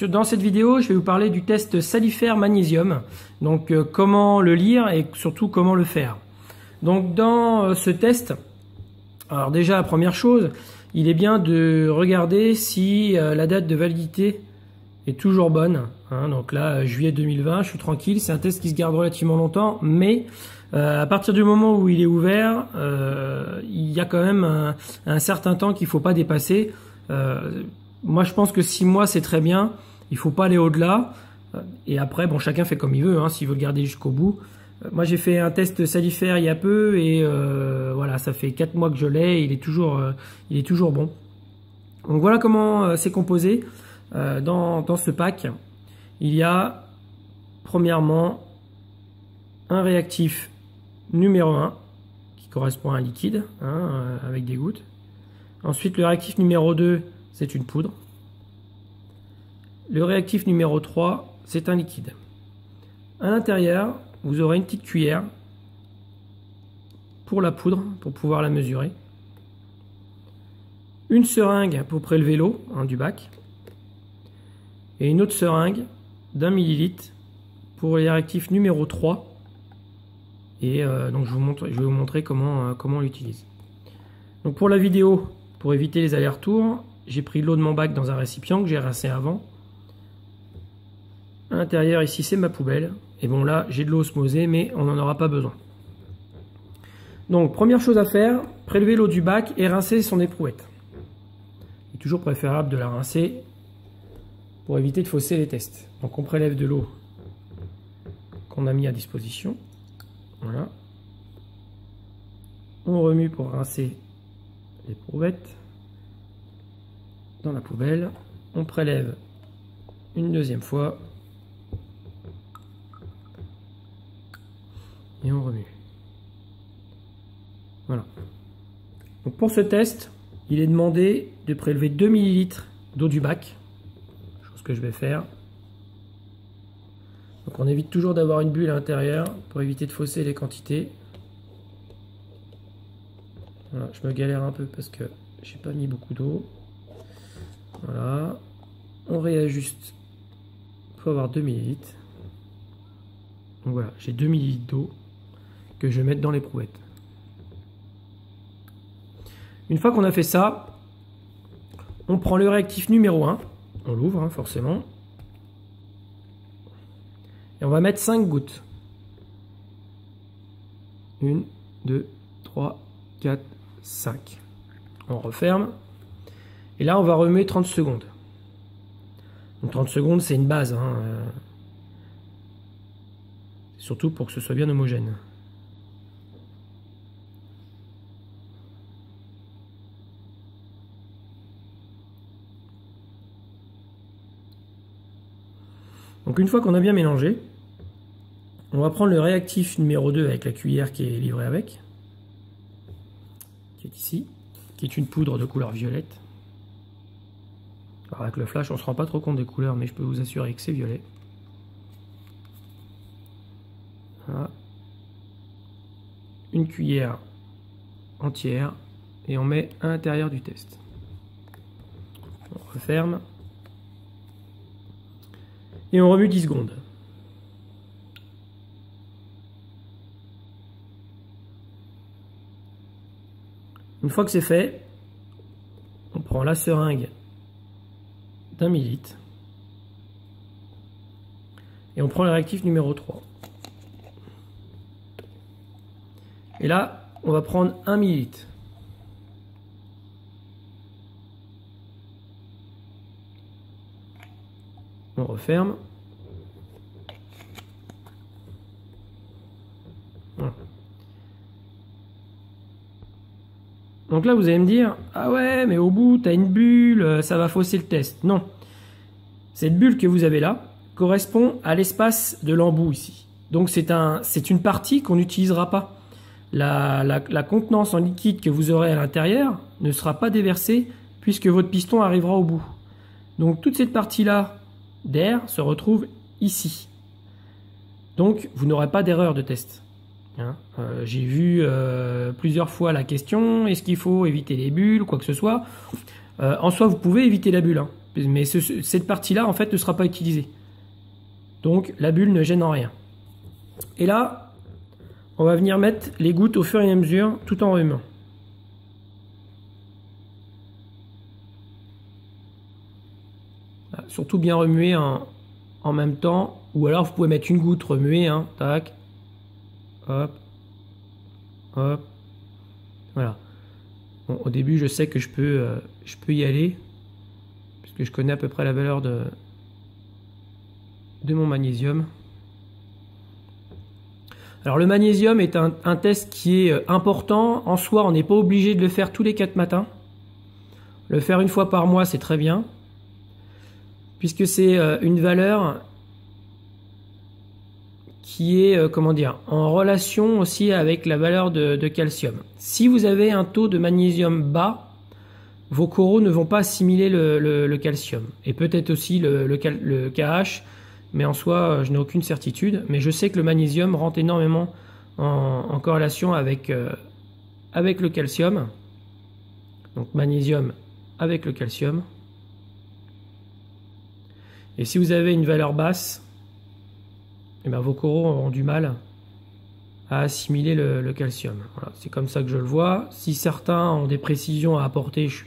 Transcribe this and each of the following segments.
Dans cette vidéo, je vais vous parler du test salifère magnésium. Donc comment le lire et surtout comment le faire. Donc dans ce test, alors déjà la première chose, il est bien de regarder si la date de validité est toujours bonne. Hein, donc là, juillet 2020, je suis tranquille, c'est un test qui se garde relativement longtemps, mais à partir du moment où il est ouvert, il y a quand même un certain temps qu'il ne faut pas dépasser. Moi, je pense que 6 mois, c'est très bien. Il ne faut pas aller au-delà. Et après, bon, chacun fait comme il veut, hein, s'il veut le garder jusqu'au bout. Moi, j'ai fait un test salifère il y a peu et voilà, ça fait 4 mois que je l'ai. Il est toujours bon. Donc voilà comment c'est composé dans ce pack. Il y a premièrement un réactif numéro 1 qui correspond à un liquide hein, avec des gouttes. Ensuite, le réactif numéro 2, c'est une poudre. Le réactif numéro 3, c'est un liquide. À l'intérieur, vous aurez une petite cuillère pour la poudre, pour pouvoir la mesurer. Une seringue pour prélever l'eau hein, du bac. Et une autre seringue d'1 millilitre pour les réactifs numéro 3. Et donc je vais vous montrer comment on l'utilise. Donc pour la vidéo, pour éviter les allers-retours, j'ai pris l'eau de mon bac dans un récipient que j'ai rincé avant. À l'intérieur ici c'est ma poubelle. Et bon là j'ai de l'eau osmosée mais on n'en aura pas besoin. Donc première chose à faire, prélever l'eau du bac et rincer son éprouvette. Il est toujours préférable de la rincer pour éviter de fausser les tests. Donc on prélève de l'eau qu'on a mis à disposition. Voilà. On remue pour rincer l'éprouvette dans la poubelle. On prélève une deuxième fois et on remue. Voilà. Donc pour ce test, il est demandé de prélever 2 ml d'eau du bac, chose que je vais faire. Donc on évite toujours d'avoir une bulle à l'intérieur pour éviter de fausser les quantités. Voilà, je me galère un peu parce que j'ai pas mis beaucoup d'eau. Voilà, on réajuste pour avoir 2 ml. Donc voilà, j'ai 2 ml d'eau que je vais mettre dans l'éprouvette. Une fois qu'on a fait ça, on prend le réactif numéro 1, on l'ouvre hein, forcément, et on va mettre 5 gouttes. 1, 2, 3, 4, 5. On referme. Et là, on va remuer 30 secondes. Donc 30 secondes, c'est une base. Hein, surtout pour que ce soit bien homogène. Donc une fois qu'on a bien mélangé, on va prendre le réactif numéro 2 avec la cuillère qui est livrée avec, qui est ici, qui est une poudre de couleur violette. Alors avec le flash, on ne se rend pas trop compte des couleurs, mais je peux vous assurer que c'est violet. Voilà. Une cuillère entière et on met à l'intérieur du test. On referme. Et on remue 10 secondes. Une fois que c'est fait, on prend la seringue d'1 millilitre et on prend le réactif numéro 3. Et là, on va prendre 1 millilitre. On referme. Voilà. Donc là, vous allez me dire, ah ouais, mais au bout, tu as une bulle, ça va fausser le test. Non. Cette bulle que vous avez là correspond à l'espace de l'embout ici. Donc c'est une partie qu'on n'utilisera pas. La contenance en liquide que vous aurez à l'intérieur ne sera pas déversée puisque votre piston arrivera au bout. Donc toute cette partie-là d'air se retrouve ici. Donc vous n'aurez pas d'erreur de test. Hein, j'ai vu plusieurs fois la question, est-ce qu'il faut éviter les bulles, quoi que ce soit. En soi, vous pouvez éviter la bulle, hein, Mais cette partie-là, en fait, ne sera pas utilisée. Donc, la bulle ne gêne en rien. Et là, on va venir mettre les gouttes au fur et à mesure, tout en remuant. Surtout bien remuer en même temps. Ou alors, vous pouvez mettre une goutte, remuer, hein, tac. Hop. Hop. Voilà. Bon, au début, je sais que je peux y aller. Puisque je connais à peu près la valeur de mon magnésium. Alors le magnésium est un test qui est important. En soi, on n'est pas obligé de le faire tous les 4 matins. Le faire une fois par mois, c'est très bien. Puisque c'est une valeur qui est, comment dire, en relation aussi avec la valeur de calcium. Si vous avez un taux de magnésium bas, vos coraux ne vont pas assimiler le calcium. Et peut-être aussi le KH, mais en soi, je n'ai aucune certitude. Mais je sais que le magnésium rentre énormément en corrélation avec le calcium. Donc magnésium avec le calcium. Et si vous avez une valeur basse, eh bien, vos coraux auront du mal à assimiler le calcium. Voilà, c'est comme ça que je le vois. Si certains ont des précisions à apporter, je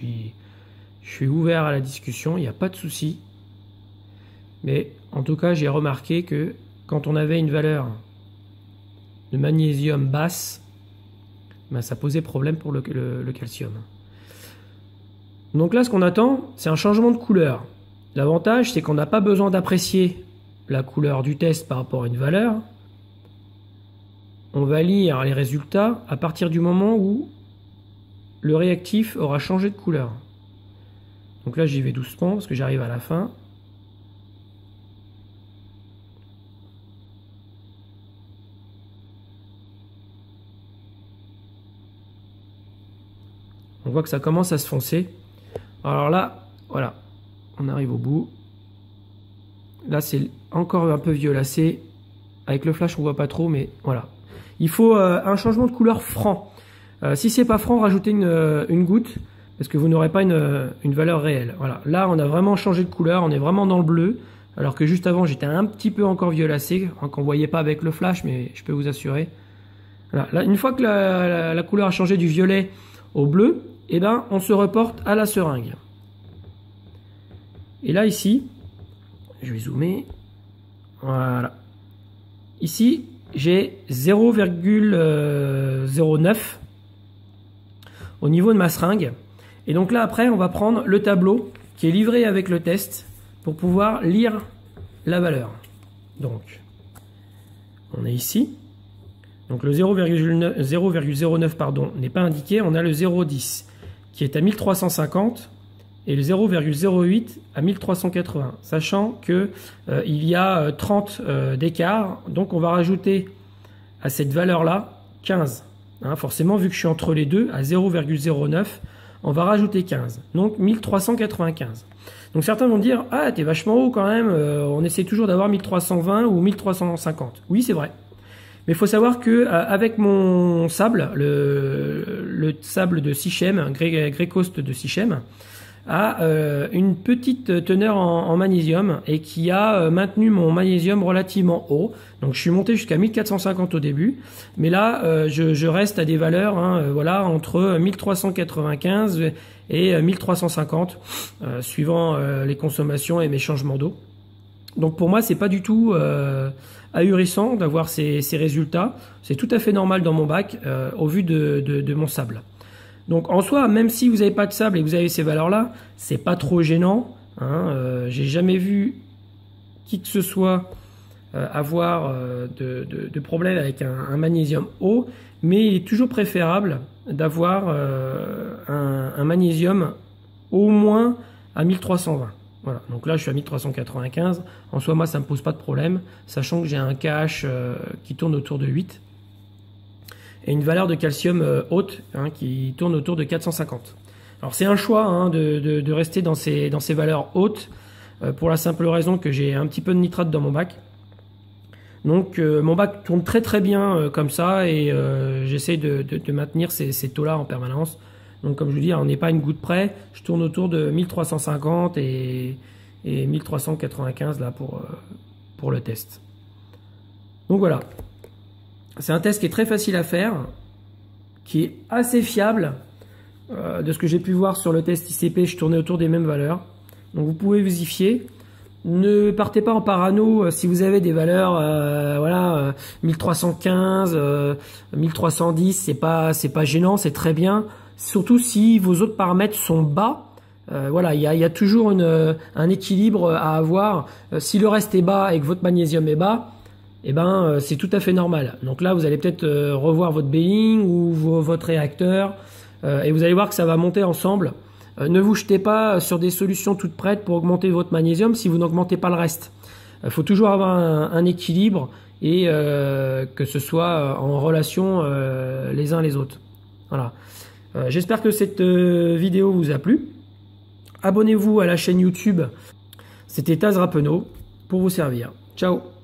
suis ouvert à la discussion, il n'y a pas de souci. Mais en tout cas, j'ai remarqué que quand on avait une valeur de magnésium basse, ben, ça posait problème pour le calcium. Donc là, ce qu'on attend, c'est un changement de couleur. L'avantage, c'est qu'on n'a pas besoin d'apprécier la couleur du test par rapport à une valeur. On va lire les résultats à partir du moment où le réactif aura changé de couleur. Donc là, j'y vais doucement parce que j'arrive à la fin. On voit que ça commence à se foncer. Alors là, voilà, on arrive au bout. Là, c'est encore un peu violacé. Avec le flash, on voit pas trop, mais voilà. Il faut un changement de couleur franc. Si c'est pas franc, rajoutez une goutte, parce que vous n'aurez pas une valeur réelle. Voilà. Là, on a vraiment changé de couleur, on est vraiment dans le bleu, alors que juste avant, j'étais un petit peu encore violacé, qu'on voyait pas avec le flash, mais je peux vous assurer. Voilà. Là, une fois que la couleur a changé du violet au bleu, eh ben, on se reporte à la seringue. Et là, ici, je vais zoomer. Voilà. Ici, j'ai 0,09 au niveau de ma seringue. Et donc là, après, on va prendre le tableau qui est livré avec le test pour pouvoir lire la valeur. Donc, on est ici. Donc le 0,09 pardon, n'est pas indiqué. On a le 0,10 qui est à 1350 et le 0,08 à 1380, sachant que il y a 30 d'écart, donc on va rajouter à cette valeur-là 15. Hein, forcément, vu que je suis entre les deux, à 0,09, on va rajouter 15, donc 1395. Donc certains vont dire, ah, t'es vachement haut quand même, on essaie toujours d'avoir 1320 ou 1350. Oui, c'est vrai. Mais il faut savoir que avec mon sable, le sable de Sichem, Grey Coast de Sichem, a une petite teneur en magnésium et qui a maintenu mon magnésium relativement haut. Donc je suis monté jusqu'à 1450 au début, mais là je reste à des valeurs voilà, entre 1395 et 1350 suivant les consommations et mes changements d'eau. Donc pour moi c'est pas du tout ahurissant d'avoir ces résultats. C'est tout à fait normal dans mon bac au vu de mon sable. Donc en soi, même si vous n'avez pas de sable et que vous avez ces valeurs-là, c'est pas trop gênant. Hein, j'ai jamais vu qui que ce soit avoir de problème avec un magnésium haut, mais il est toujours préférable d'avoir un magnésium au moins à 1320. Voilà, donc là je suis à 1395. En soi, moi ça me pose pas de problème, sachant que j'ai un KH qui tourne autour de 8. Et une valeur de calcium haute qui tourne autour de 450. Alors c'est un choix de rester dans ces valeurs hautes pour la simple raison que j'ai un petit peu de nitrate dans mon bac. Donc mon bac tourne très très bien comme ça et j'essaie de maintenir ces taux-là en permanence. Donc comme je vous dis, on n'est pas à une goutte près. Je tourne autour de 1350 et 1395 là pour le test. Donc voilà. C'est un test qui est très facile à faire, qui est assez fiable. De ce que j'ai pu voir sur le test ICP, je tournais autour des mêmes valeurs. Donc vous pouvez vous y fier. Ne partez pas en parano si vous avez des valeurs 1315, 1310, c'est pas gênant, c'est très bien. Surtout si vos autres paramètres sont bas. Voilà, il y a toujours un équilibre à avoir. Si le reste est bas et que votre magnésium est bas, eh ben c'est tout à fait normal. Donc là, vous allez peut-être revoir votre Belling ou votre réacteur et vous allez voir que ça va monter ensemble. Ne vous jetez pas sur des solutions toutes prêtes pour augmenter votre magnésium si vous n'augmentez pas le reste. Il faut toujours avoir un équilibre et que ce soit en relation les uns les autres. Voilà. J'espère que cette vidéo vous a plu. Abonnez-vous à la chaîne YouTube. C'était Taz Rappeneau pour vous servir. Ciao.